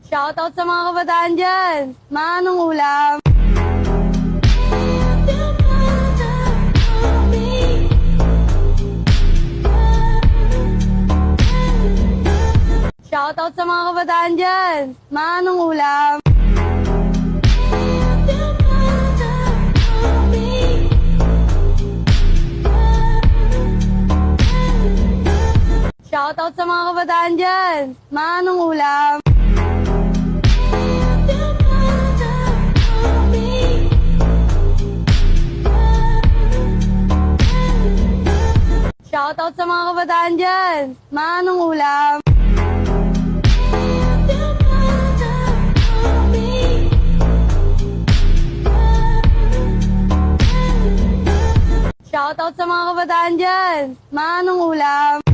Shoutout sa mga kabataan dyan. Manong ulam. Shoutout sa mga kabataan dyan. Manong ulam. Shoutout sa mga kabataan dyan. Manong ulam. Shoutout sa mga kabataan dyan. Manong ulam. Shoutout sa mga kabataan dyan. Manong ulam.